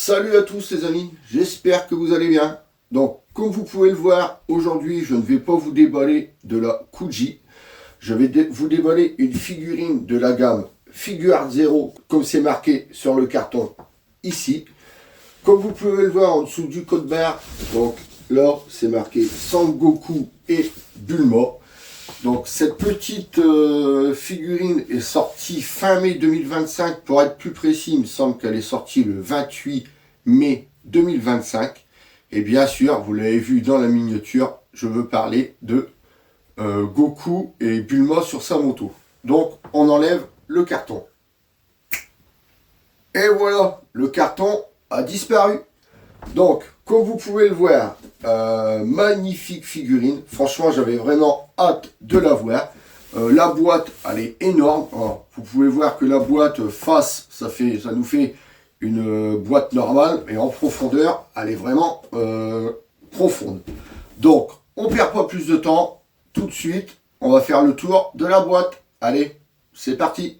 Salut à tous les amis, j'espère que vous allez bien. Donc comme vous pouvez le voir, aujourd'hui je ne vais pas vous déballer de la Kuji. Je vais vous déballer une figurine de la gamme Figuart Zero, comme c'est marqué sur le carton ici. Comme vous pouvez le voir en dessous du code barre, donc là c'est marqué Sangoku et Bulma. Donc cette petite figurine est sortie fin mai 2025. Pour être plus précis, il me semble qu'elle est sortie le 28 mai 2025. Et bien sûr, vous l'avez vu dans la miniature, je veux parler de Goku et Bulma sur sa moto. Donc on enlève le carton. Et voilà, le carton a disparu. Donc, comme vous pouvez le voir, magnifique figurine. Franchement, j'avais vraiment hâte de la voir. La boîte, elle est énorme. Alors, vous pouvez voir que la boîte face, ça nous fait une boîte normale. Mais en profondeur, elle est vraiment profonde. Donc, on ne perd pas plus de temps. Tout de suite, on va faire le tour de la boîte. Allez, c'est parti.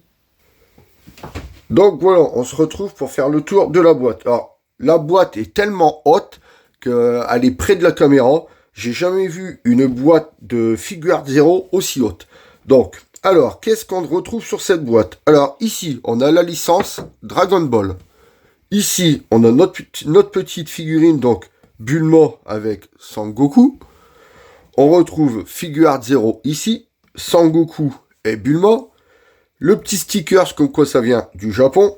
Donc voilà, on se retrouve pour faire le tour de la boîte. Alors, la boîte est tellement haute qu'elle est près de la caméra. J'ai jamais vu une boîte de Figuart Zero aussi haute. Donc, alors, qu'est-ce qu'on retrouve sur cette boîte? Alors, ici, on a la licence Dragon Ball. Ici, on a notre petite figurine, donc Bulma avec Sangoku. On retrouve Figuart Zero ici, Sangoku et Bulma. Le petit sticker, comme quoi ça vient du Japon.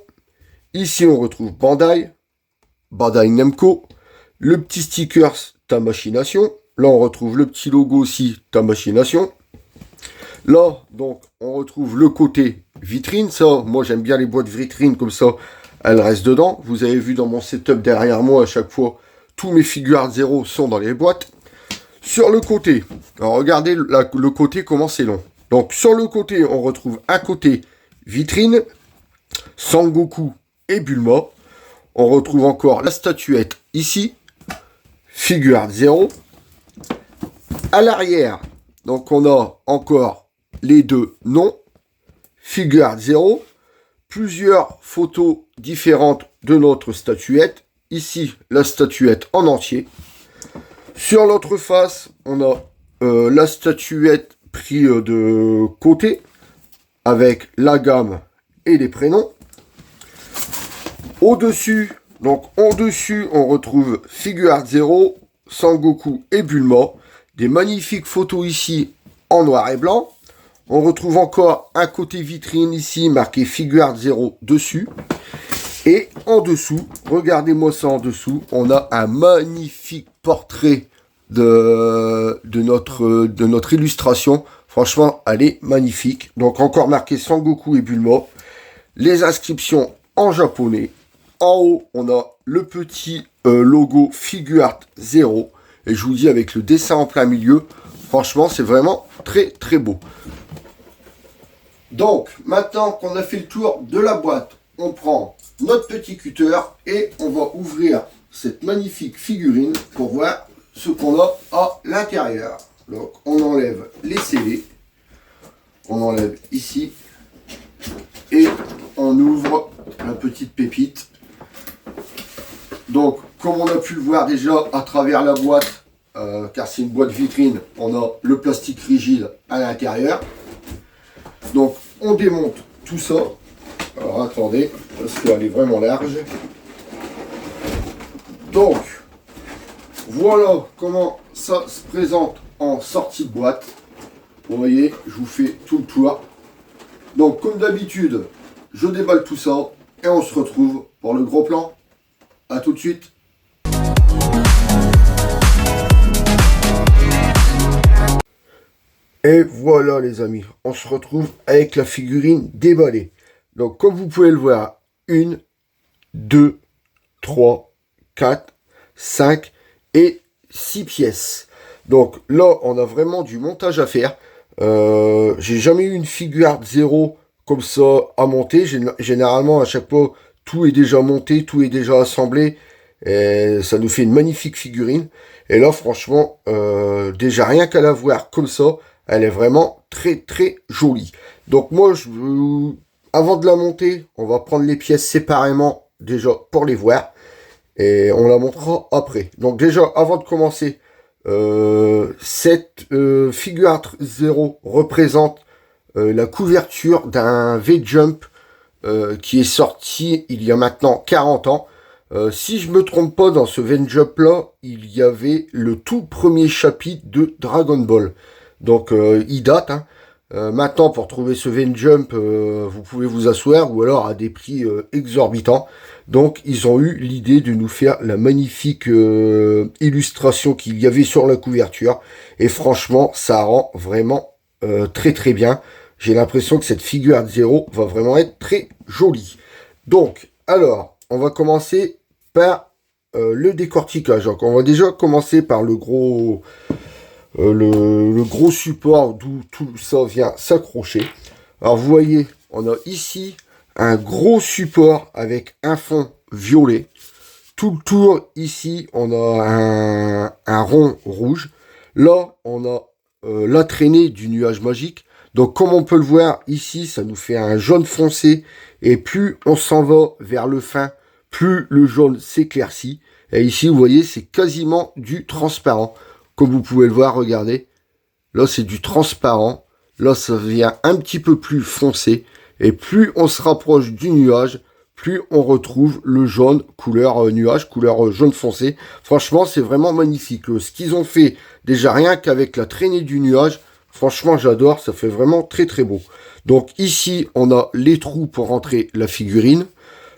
Ici, on retrouve Bandai Namco, le petit sticker Tamashii-Nation. Là, on retrouve le petit logo aussi Tamashii-Nation. Là, donc, on retrouve le côté vitrine. Ça, moi, j'aime bien les boîtes vitrines comme ça. Elles restent dedans. Vous avez vu dans mon setup derrière moi, à chaque fois, tous mes Figuart Zero sont dans les boîtes. Sur le côté, alors regardez le côté, comment c'est long. Donc, sur le côté, on retrouve un côté vitrine, Sangoku et Bulma. On retrouve encore la statuette ici, Figuart Zero. À l'arrière, donc on a encore les deux noms, Figuart Zero. Plusieurs photos différentes de notre statuette. Ici, la statuette en entier. Sur l'autre face, on a la statuette prise de côté, avec la gamme et les prénoms. Au-dessus, on retrouve Figuart Zero, Sangoku et Bulma. Des magnifiques photos ici en noir et blanc. On retrouve encore un côté vitrine ici marqué Figuart Zero dessus. Et en dessous, regardez-moi ça en dessous, on a un magnifique portrait de notre illustration. Franchement, elle est magnifique. Donc encore marqué Sangoku et Bulma. Les inscriptions en japonais. En haut, on a le petit logo Figuart Zero. Et je vous dis, avec le dessin en plein milieu, franchement, c'est vraiment très très beau. Donc, maintenant qu'on a fait le tour de la boîte, on prend notre petit cutter et on va ouvrir cette magnifique figurine pour voir ce qu'on a à l'intérieur. Donc, on enlève les scellés. On enlève ici. Et on ouvre la petite pépite. Donc, comme on a pu le voir déjà à travers la boîte, car c'est une boîte vitrine, on a le plastique rigide à l'intérieur. Donc, on démonte tout ça. Alors, attendez, parce qu'elle est vraiment large. Donc, voilà comment ça se présente en sortie de boîte. Vous voyez, je vous fais tout le tour. Donc, comme d'habitude, je déballe tout ça et on se retrouve pour le gros plan. A tout de suite. Et voilà les amis, on se retrouve avec la figurine déballée. Donc comme vous pouvez le voir, 1, 2, 3, 4, 5 et 6 pièces. Donc là, on a vraiment du montage à faire. J'ai jamais eu une Figuart Zero comme ça à monter. Généralement, à chaque fois, tout est déjà monté, tout est déjà assemblé. Et ça nous fait une magnifique figurine. Et là, franchement, déjà rien qu'à la voir comme ça, elle est vraiment très très jolie. Donc moi, avant de la monter, on va prendre les pièces séparément déjà pour les voir. et on la montrera après. Donc déjà, avant de commencer, cette figure 0 représente la couverture d'un V-Jump qui est sorti il y a maintenant 40 ans. Si je me trompe pas, dans ce V-Jump là, il y avait le tout premier chapitre de Dragon Ball. Donc il date, hein. Maintenant, pour trouver ce V-Jump, vous pouvez vous asseoir, ou alors à des prix exorbitants. Donc, ils ont eu l'idée de nous faire la magnifique illustration qu'il y avait sur la couverture. Et franchement, ça rend vraiment très très bien. J'ai l'impression que cette figure 0 va vraiment être très jolie. Donc, alors, on va commencer par le décortiquage. Donc, on va déjà commencer par le gros support d'où tout ça vient s'accrocher. Alors vous voyez, on a ici un gros support avec un fond violet. Tout le tour, ici, on a un rond rouge. Là, on a la traînée du nuage magique. Donc comme on peut le voir, ici, ça nous fait un jaune foncé. Et plus on s'en va vers le fin, plus le jaune s'éclaircit. Et ici, vous voyez, c'est quasiment du transparent. Comme vous pouvez le voir, regardez. Là, c'est du transparent. Là, ça devient un petit peu plus foncé. Et plus on se rapproche du nuage, plus on retrouve le jaune couleur nuage, couleur jaune foncé. Franchement, c'est vraiment magnifique. Ce qu'ils ont fait, déjà rien qu'avec la traînée du nuage, franchement, j'adore. Ça fait vraiment très très beau. Donc ici, on a les trous pour rentrer la figurine.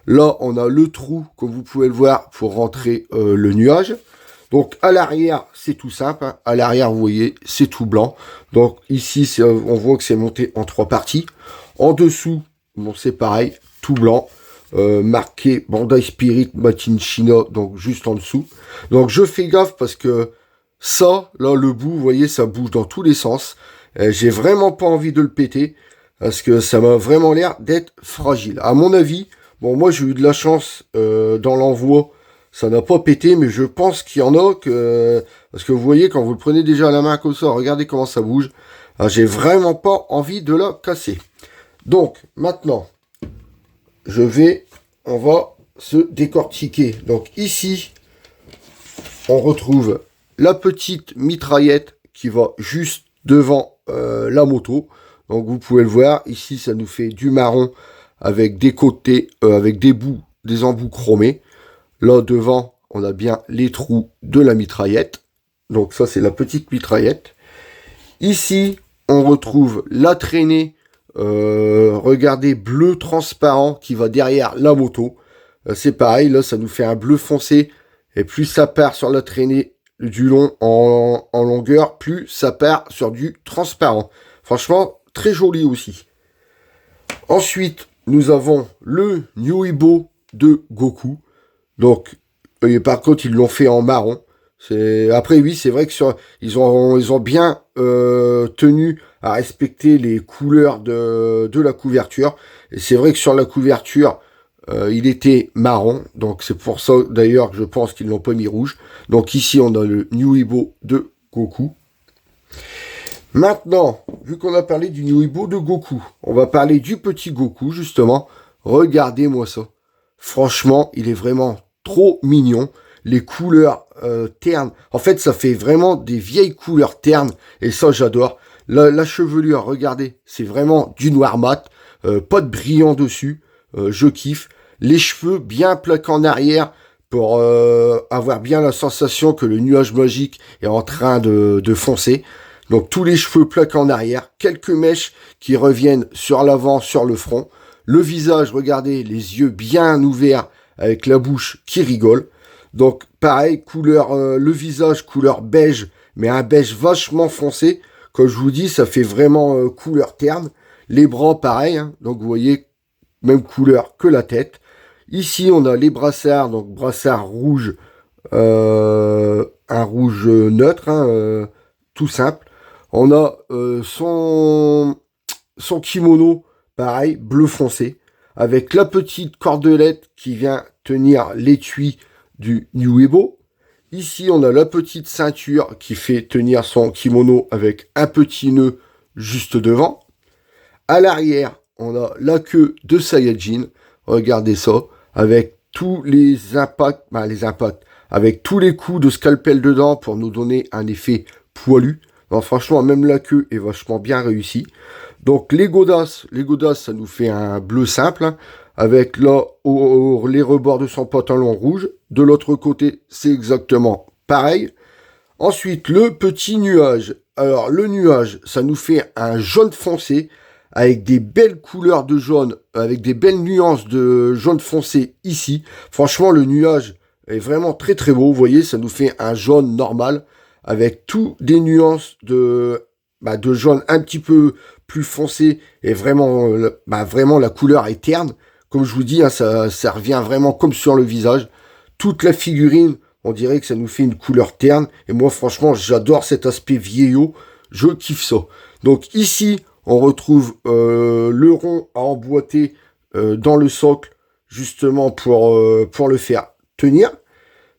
Là, on a le trou, comme vous pouvez le voir, pour rentrer le nuage. Donc à l'arrière, c'est tout simple. Hein. À l'arrière, vous voyez, c'est tout blanc. Donc ici, on voit que c'est monté en 3 parties. En dessous, bon, c'est pareil, tout blanc. Marqué Bandai Spirit Matin China, donc juste en dessous. Donc je fais gaffe parce que ça, là, le bout, vous voyez, ça bouge dans tous les sens. J'ai vraiment pas envie de le péter parce que ça m'a vraiment l'air d'être fragile. À mon avis, bon, moi j'ai eu de la chance dans l'envoi. Ça n'a pas pété, mais je pense qu'il y en a que... Parce que vous voyez, quand vous le prenez déjà à la main comme ça, regardez comment ça bouge. J'ai vraiment pas envie de la casser. Donc, maintenant, on va se décortiquer. Donc ici, on retrouve la petite mitraillette qui va juste devant la moto. Donc vous pouvez le voir, ici ça nous fait du marron avec des côtés, avec des embouts chromés. Là devant, on a bien les trous de la mitraillette. Donc ça, c'est la petite mitraillette. Ici, on retrouve la traînée, regardez, bleu transparent qui va derrière la moto. C'est pareil, là, ça nous fait un bleu foncé. Et plus ça part sur la traînée du long en longueur, plus ça part sur du transparent. Franchement, très joli aussi. Ensuite, nous avons le New Ebo de Goku. Donc, par contre, ils l'ont fait en marron. Après, oui, c'est vrai que ils ont bien tenu à respecter les couleurs de la couverture. Et c'est vrai que sur la couverture, il était marron. Donc, c'est pour ça, d'ailleurs, que je pense qu'ils l'ont pas mis rouge. Donc, ici, on a le New Ebo de Goku. Maintenant, vu qu'on a parlé du New Ebo de Goku, on va parler du petit Goku, justement. Regardez-moi ça. Franchement, il est vraiment trop mignon. Les couleurs ternes. En fait, ça fait vraiment des vieilles couleurs ternes. Et ça, j'adore. La chevelure, regardez, c'est vraiment du noir mat. Pas de brillant dessus. Je kiffe. Les cheveux bien plaqués en arrière pour avoir bien la sensation que le nuage magique est en train de foncer. Donc, tous les cheveux plaqués en arrière. Quelques mèches qui reviennent sur l'avant, sur le front. Le visage, regardez, les yeux bien ouverts avec la bouche qui rigole. Donc, pareil, couleur, le visage, couleur beige, mais un beige vachement foncé. Comme je vous dis, ça fait vraiment couleur terne. Les bras, pareil, hein. Donc, vous voyez, même couleur que la tête. Ici, on a les brassards, donc brassard rouge, un rouge neutre, hein, tout simple. On a son kimono, pareil, bleu foncé, avec la petite cordelette qui vient tenir l'étui du New Ebo. Ici, on a la petite ceinture qui fait tenir son kimono avec un petit nœud juste devant. À l'arrière, on a la queue de Saiyajin. Regardez ça, avec tous les impacts, avec tous les coups de scalpel dedans pour nous donner un effet poilu. Non, franchement, même la queue est vachement bien réussie. Donc les godasses, ça nous fait un bleu simple, hein, avec là les rebords de son pantalon rouge. De l'autre côté, c'est exactement pareil. Ensuite, le petit nuage. Alors le nuage, ça nous fait un jaune foncé avec des belles couleurs de jaune, avec des belles nuances de jaune foncé ici. Franchement, le nuage est vraiment très très beau. Vous voyez, ça nous fait un jaune normal avec tout des nuances de jaune un petit peu plus foncé et vraiment, vraiment la couleur est terne. Comme je vous dis, hein, ça revient vraiment comme sur le visage. Toute la figurine, on dirait que ça nous fait une couleur terne. Et moi, franchement, j'adore cet aspect vieillot. Je kiffe ça. Donc ici, on retrouve le rond à emboîter dans le socle, justement pour le faire tenir.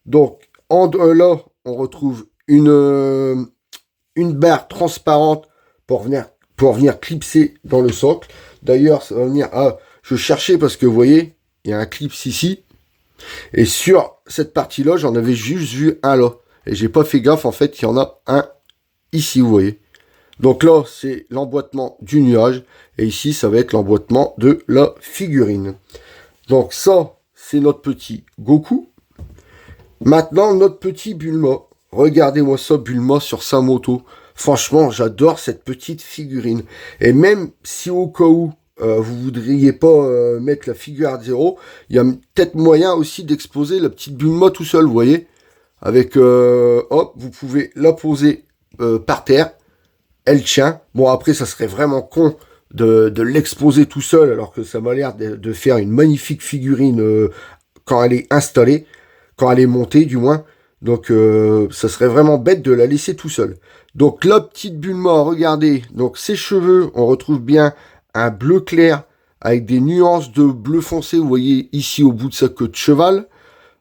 Donc là, on retrouve une barre transparente pour venir clipser dans le socle. D'ailleurs, ça va venir... je cherchais parce que vous voyez, il y a un clips ici. Et sur cette partie-là, j'en avais juste vu un là. Et j'ai pas fait gaffe, en fait, il y en a un ici, vous voyez. Donc là, c'est l'emboîtement du nuage. Et ici, ça va être l'emboîtement de la figurine. Donc ça, c'est notre petit Goku. Maintenant, notre petit Bulma. Regardez-moi ça, Bulma sur sa moto. Franchement, j'adore cette petite figurine. Et même si au cas où vous voudriez pas mettre la figure à 0, il y a peut-être moyen aussi d'exposer la petite Bulma tout seul, vous voyez. Avec, hop, vous pouvez la poser par terre. Elle tient. Bon, après, ça serait vraiment con de l'exposer tout seul, alors que ça m'a l'air de faire une magnifique figurine quand elle est installée, quand elle est montée, du moins. Donc, ça serait vraiment bête de la laisser tout seul. Donc, la petite Bulma, regardez. Donc, ses cheveux, on retrouve bien un bleu clair avec des nuances de bleu foncé. Vous voyez ici au bout de sa queue de cheval.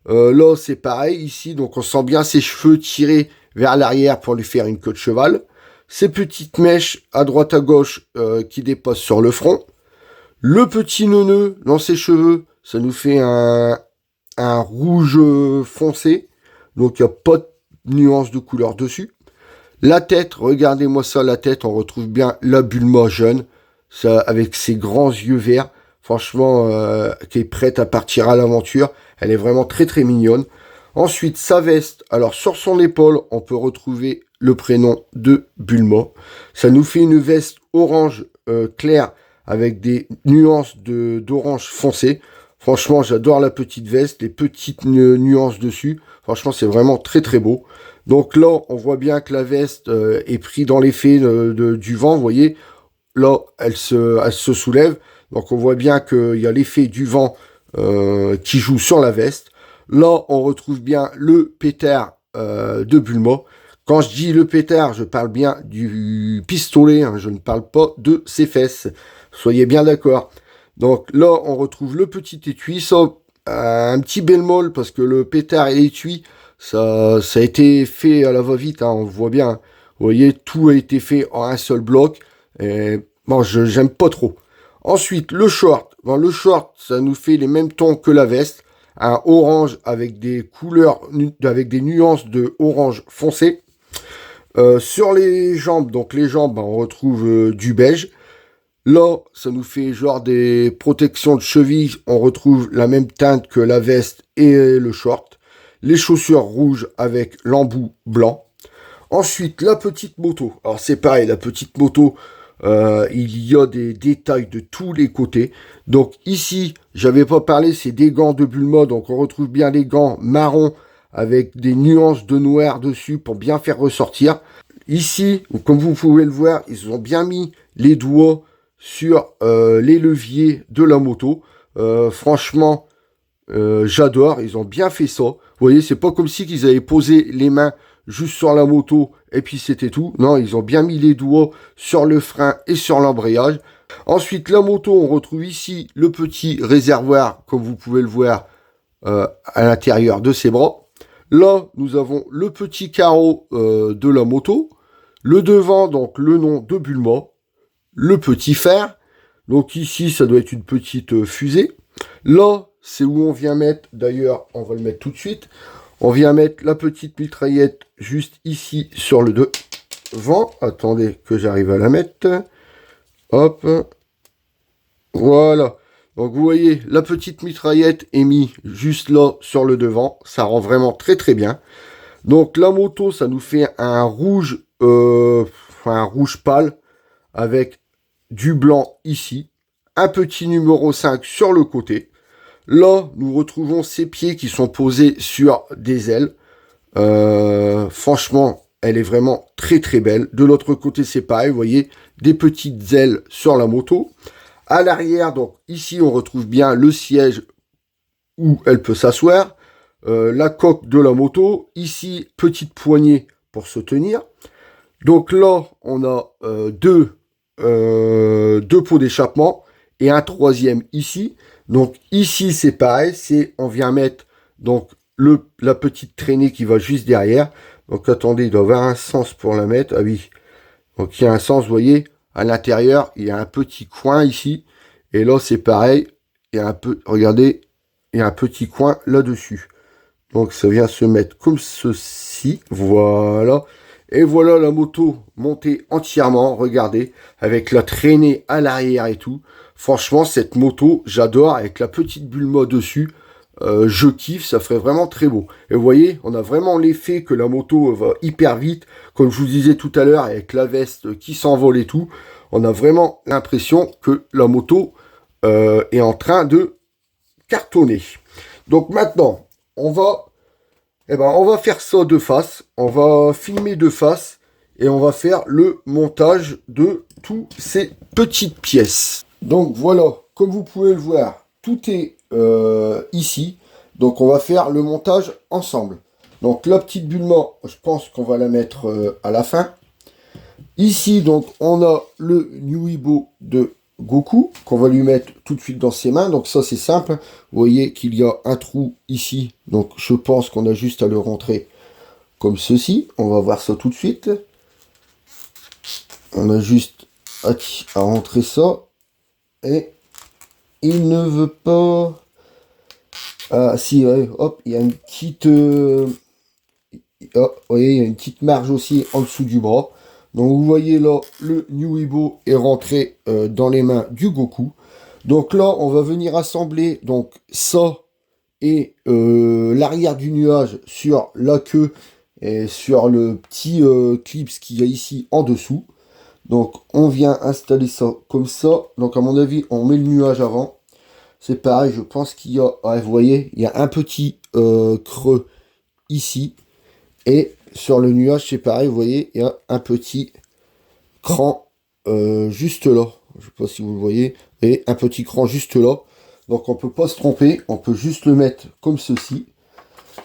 Là, c'est pareil ici. Donc, on sent bien ses cheveux tirés vers l'arrière pour lui faire une queue de cheval. Ces petites mèches à droite à gauche qui dépassent sur le front. Le petit neuneu dans ses cheveux, ça nous fait un rouge foncé. Donc il n'y a pas de nuance de couleur dessus. La tête, regardez-moi ça, la tête, on retrouve bien la Bulma jeune, ça, avec ses grands yeux verts. Franchement, qui est prête à partir à l'aventure. Elle est vraiment très très mignonne. Ensuite, sa veste. Alors sur son épaule, on peut retrouver le prénom de Bulma. Ça nous fait une veste orange clair avec des nuances d'orange foncé. Franchement, j'adore la petite veste, les petites nuances dessus. Franchement, c'est vraiment très très beau. Donc là, on voit bien que la veste est prise dans l'effet du vent. Vous voyez, là, elle se soulève. Donc on voit bien qu'il y a l'effet du vent qui joue sur la veste. Là, on retrouve bien le pétard de Bulma. Quand je dis le pétard, je parle bien du pistolet, hein, je ne parle pas de ses fesses. Soyez bien d'accord. Donc là, on retrouve le petit étui, ça, un petit bémol, parce que le pétard et l'étui, ça a été fait à la va-vite, hein, on le voit bien. Vous voyez, tout a été fait en un seul bloc. Et bon, j'aime pas trop. Ensuite, le short. Bon, le short, ça nous fait les mêmes tons que la veste. Un orange avec des couleurs, avec des nuances de orange foncé. Sur les jambes, donc les jambes, on retrouve du beige. Là, ça nous fait genre des protections de cheville. On retrouve la même teinte que la veste et le short. Les chaussures rouges avec l'embout blanc. Ensuite, la petite moto. Alors c'est pareil, la petite moto, il y a des détails de tous les côtés. Donc ici, j'avais pas parlé, c'est des gants de Bulma. Donc on retrouve bien les gants marron avec des nuances de noir dessus pour bien faire ressortir. Ici, comme vous pouvez le voir, ils ont bien mis les doigts sur les leviers de la moto. Franchement, j'adore, ils ont bien fait ça. Vous voyez, c'est pas comme si qu'ils avaient posé les mains juste sur la moto et puis c'était tout. Non, ils ont bien mis les doigts sur le frein et sur l'embrayage. Ensuite, la moto, on retrouve ici le petit réservoir, comme vous pouvez le voir, à l'intérieur de ses bras. Là, nous avons le petit carreau de la moto. Le devant, donc le nom de Bulma. Le petit fer. Donc ici, ça doit être une petite fusée. Là, c'est où on vient mettre, d'ailleurs, on va le mettre tout de suite. On vient mettre la petite mitraillette juste ici sur le devant. Attendez que j'arrive à la mettre. Hop. Voilà. Donc vous voyez, la petite mitraillette est mise juste là sur le devant. Ça rend vraiment très très bien. Donc la moto, ça nous fait un rouge pâle avec du blanc ici. Un petit numéro 5 sur le côté. Là, nous retrouvons ces pieds qui sont posés sur des ailes. Franchement, elle est vraiment très très belle. De l'autre côté, c'est pareil, vous voyez, des petites ailes sur la moto. À l'arrière, donc ici, on retrouve bien le siège où elle peut s'asseoir. La coque de la moto. Ici, petite poignée pour se tenir. Donc là, on a deux pots d'échappement et un troisième ici. Donc ici, c'est pareil. On vient mettre donc la petite traînée qui va juste derrière. Donc attendez, il doit y avoir un sens pour la mettre. Ah oui. Donc il y a un sens, vous voyez. À l'intérieur, il y a un petit coin ici. Et là, c'est pareil. Il y a un peu, regardez, il y a un petit coin là-dessus. Donc ça vient se mettre comme ceci. Voilà. Et voilà la moto montée entièrement. Regardez. Avec la traînée à l'arrière et tout. Franchement, cette moto, j'adore. Avec la petite Bulma dessus. Je kiffe. Ça ferait vraiment très beau. Et vous voyez, on a vraiment l'effet que la moto va hyper vite. Comme je vous disais tout à l'heure, avec la veste qui s'envole et tout. On a vraiment l'impression que la moto est en train de cartonner. Donc maintenant, on va faire ça de face. On va filmer de face et on va faire le montage de toutes ces petites pièces. Donc voilà, comme vous pouvez le voir, tout est ici. Donc on va faire le montage ensemble. Donc la petite Bulma, je pense qu'on va la mettre à la fin. Ici, donc, on a le Nuibo de Goku, qu'on va lui mettre tout de suite dans ses mains. Donc ça, c'est simple. Vous voyez qu'il y a un trou ici. Donc je pense qu'on a juste à le rentrer comme ceci. On va voir ça tout de suite. On a juste à rentrer ça. Et il ne veut pas... Ah si, ouais, hop, il y a une petite... vous voyez, il y a une petite marge aussi en dessous du bras. Donc vous voyez là, le Nuibo est rentré dans les mains du Goku. Donc là, on va venir assembler donc ça et l'arrière du nuage sur la queue et sur le petit clips qu'il y a ici en dessous. Donc on vient installer ça comme ça. Donc à mon avis, on met le nuage avant. C'est pareil, je pense qu'il y a, ouais, vous voyez, il y a un petit creux ici. Et sur le nuage, c'est pareil, vous voyez, il y a un petit cran juste là. Je ne sais pas si vous le voyez. Et un petit cran juste là. Donc on ne peut pas se tromper. On peut juste le mettre comme ceci.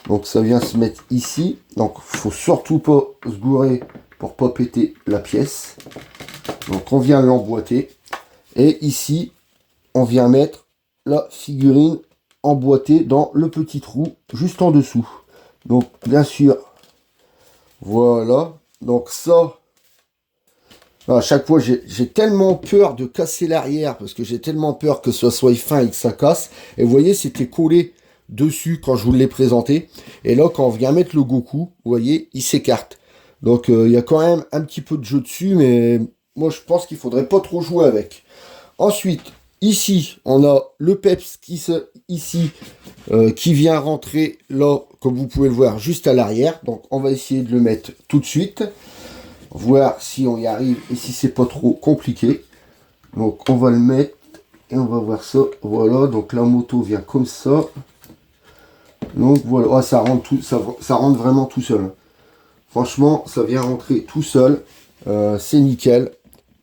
Donc ça vient se mettre ici. Donc il ne faut surtout pas se gourer pour pas péter la pièce. Donc on vient l'emboîter. Et ici, on vient mettre la figurine emboîtée dans le petit trou juste en dessous. Donc bien sûr, voilà. Donc ça, à chaque fois, j'ai tellement peur de casser l'arrière parce que j'ai tellement peur que ce soit fin et que ça casse. Et vous voyez, c'était collé dessus quand je vous l'ai présenté. Et là, quand on vient mettre le Goku, vous voyez, il s'écarte. Donc, il y a quand même un petit peu de jeu dessus, mais moi, je pense qu'il faudrait pas trop jouer avec. Ensuite, ici, on a le peps qui vient rentrer là, comme vous pouvez le voir, juste à l'arrière. Donc, on va essayer de le mettre tout de suite. Voir si on y arrive et si c'est pas trop compliqué. Donc on va le mettre et on va voir ça. Voilà, donc la moto vient comme ça. Donc voilà, oh, ça rentre vraiment tout seul. Franchement, ça vient rentrer tout seul. C'est nickel.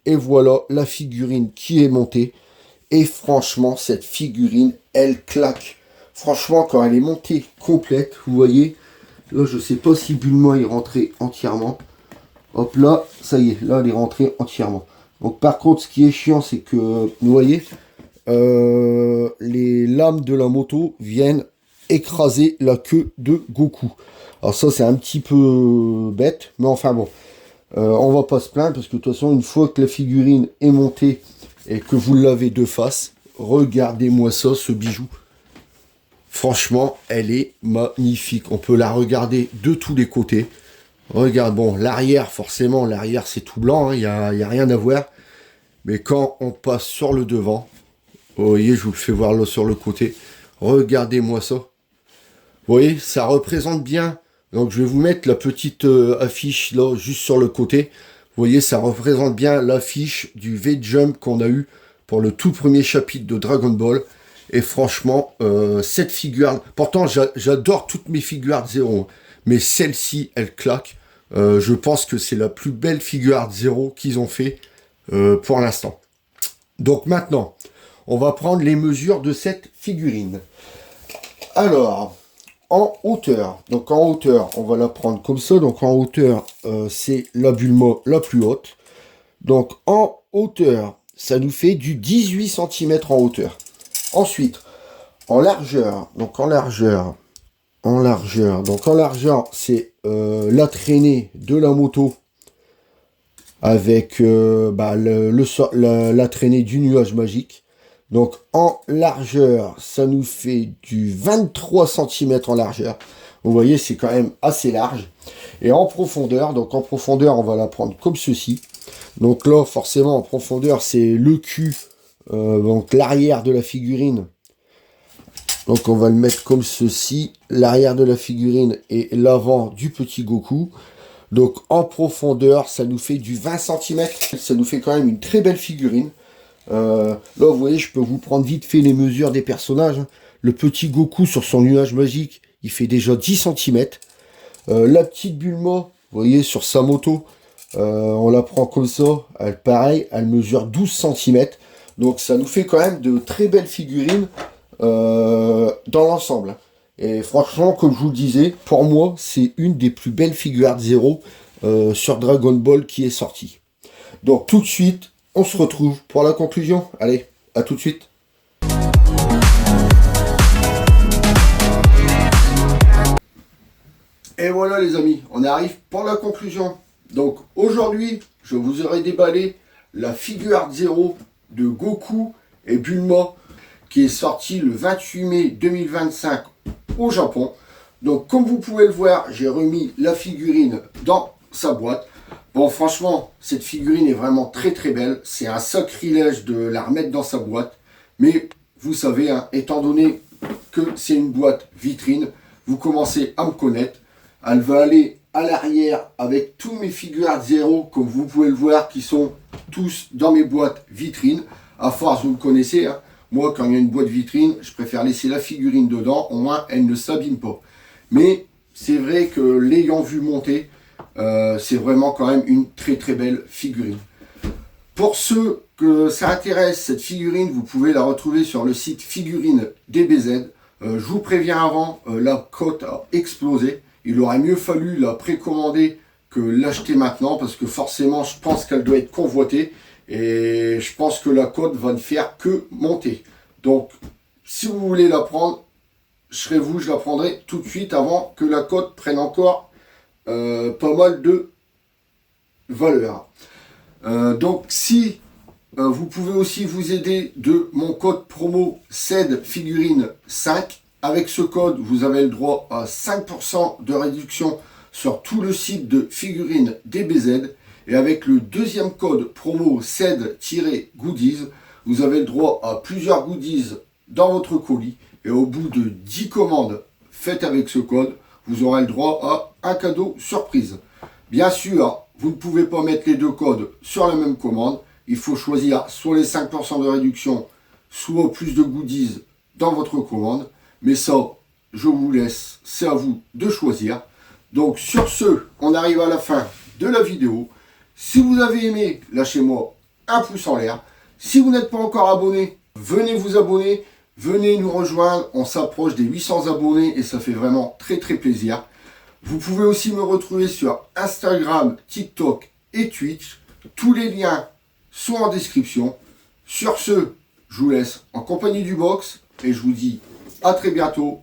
Et voilà la figurine qui est montée. Et franchement, cette figurine, elle claque. Franchement, quand elle est montée complète, vous voyez, là je sais pas si Bulma est rentré entièrement. Hop là, ça y est, là elle est rentrée entièrement. Donc par contre, ce qui est chiant, c'est que, vous voyez, les lames de la moto viennent écraser la queue de Goku. Alors ça, c'est un petit peu bête, mais enfin bon, on va pas se plaindre, parce que de toute façon, une fois que la figurine est montée et que vous l'avez de face, regardez-moi ça, ce bijou. Franchement, elle est magnifique. On peut la regarder de tous les côtés. Regarde, bon, l'arrière, forcément, l'arrière c'est tout blanc, il n'y a rien à voir. Mais quand on passe sur le devant, vous voyez, je vous le fais voir là sur le côté. Regardez-moi ça. Vous voyez, ça représente bien. Donc je vais vous mettre la petite affiche là, juste sur le côté. Vous voyez, ça représente bien l'affiche du V-Jump qu'on a eu pour le tout premier chapitre de Dragon Ball. Et franchement, cette figure, pourtant j'adore toutes mes figures Zero, mais celle-ci, elle claque. Je pense que c'est la plus belle figure Zero qu'ils ont fait pour l'instant. Donc maintenant, on va prendre les mesures de cette figurine. Alors, en hauteur, donc en hauteur, on va la prendre comme ça. Donc en hauteur, c'est la Bulma la plus haute. Donc en hauteur, ça nous fait du 18 cm en hauteur. Ensuite, en largeur, donc en largeur, c'est la traînée de la moto avec la traînée du nuage magique. Donc en largeur, ça nous fait du 23 cm en largeur. Vous voyez, c'est quand même assez large. Et en profondeur, donc en profondeur, on va la prendre comme ceci. Donc là, forcément, en profondeur, c'est le cul, donc l'arrière de la figurine. Donc on va le mettre comme ceci, l'arrière de la figurine et l'avant du petit Goku. Donc en profondeur, ça nous fait du 20 cm. Ça nous fait quand même une très belle figurine. Là, vous voyez, je peux vous prendre vite fait les mesures des personnages. Le petit Goku sur son nuage magique, il fait déjà 10 cm. La petite Bulma, vous voyez, sur sa moto, on la prend comme ça. Pareil, elle mesure 12 cm. Donc ça nous fait quand même de très belles figurines dans l'ensemble. Et franchement, comme je vous le disais, pour moi, c'est une des plus belles figures Zero sur Dragon Ball qui est sortie. Donc tout de suite, on se retrouve pour la conclusion. Allez, à tout de suite. Et voilà les amis, on arrive pour la conclusion. Donc aujourd'hui, je vous aurai déballé la figure Zero de Goku et Bulma qui est sortie le 28 mai 2025 au Japon. Donc comme vous pouvez le voir, j'ai remis la figurine dans sa boîte. Bon, franchement, cette figurine est vraiment très très belle. C'est un sacrilège de la remettre dans sa boîte. Mais vous savez, hein, étant donné que c'est une boîte vitrine, vous commencez à me connaître. Elle va aller à l'arrière avec tous mes figures Zero, comme vous pouvez le voir, qui sont tous dans mes boîtes vitrines. À force, vous me connaissez, hein. Moi, quand il y a une boîte vitrine, je préfère laisser la figurine dedans. Au moins, elle ne s'abîme pas. Mais c'est vrai que l'ayant vu monter, c'est vraiment quand même une très très belle figurine. Pour ceux que ça intéresse, cette figurine, vous pouvez la retrouver sur le site Figurine DBZ. Je vous préviens avant, la cote a explosé. Il aurait mieux fallu la précommander que l'acheter maintenant, parce que forcément, je pense qu'elle doit être convoitée. Et je pense que la cote va ne faire que monter. Donc, si vous voulez la prendre, je la prendrai tout de suite avant que la cote prenne encore pas mal de valeur. Donc si vous pouvez aussi vous aider de mon code promo CED Figurine 5. Avec ce code, vous avez le droit à 5% de réduction sur tout le site de Figurine DBZ. Et avec le deuxième code promo CED-Goodies, vous avez le droit à plusieurs goodies dans votre colis. Et au bout de 10 commandes faites avec ce code, vous aurez le droit à un cadeau surprise. Bien sûr, vous ne pouvez pas mettre les deux codes sur la même commande. Il faut choisir soit les 5% de réduction, soit plus de goodies dans votre commande. Mais ça, je vous laisse, c'est à vous de choisir. Donc sur ce, on arrive à la fin de la vidéo. Si vous avez aimé, lâchez-moi un pouce en l'air. Si vous n'êtes pas encore abonné, venez vous abonner. Venez nous rejoindre, on s'approche des 800 abonnés et ça fait vraiment très très plaisir. Vous pouvez aussi me retrouver sur Instagram, TikTok et Twitch. Tous les liens sont en description. Sur ce, je vous laisse en compagnie du box et je vous dis à très bientôt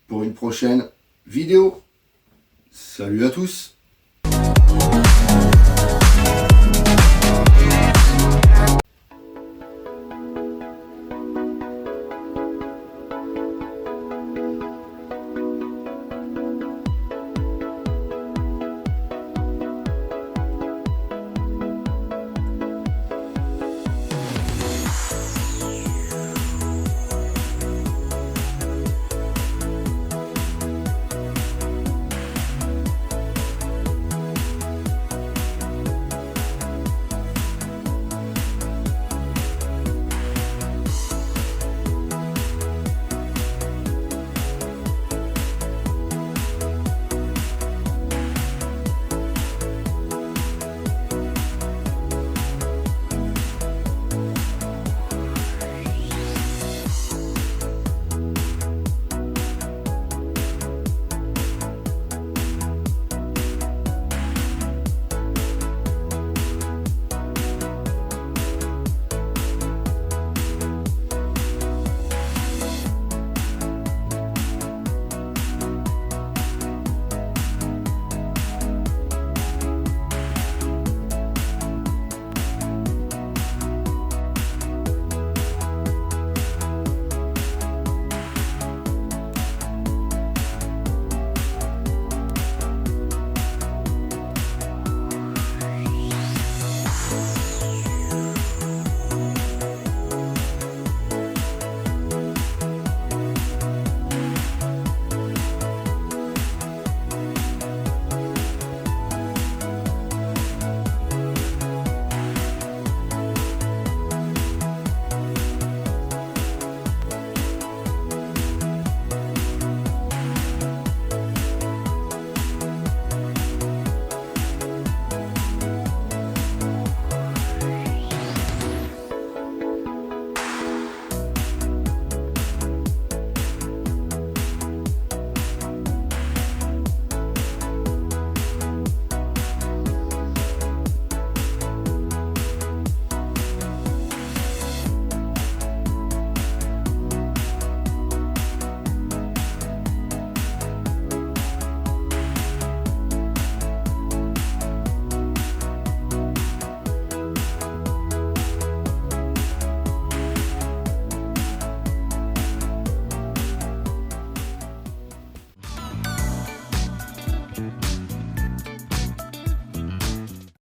pour une prochaine vidéo. Salut à tous!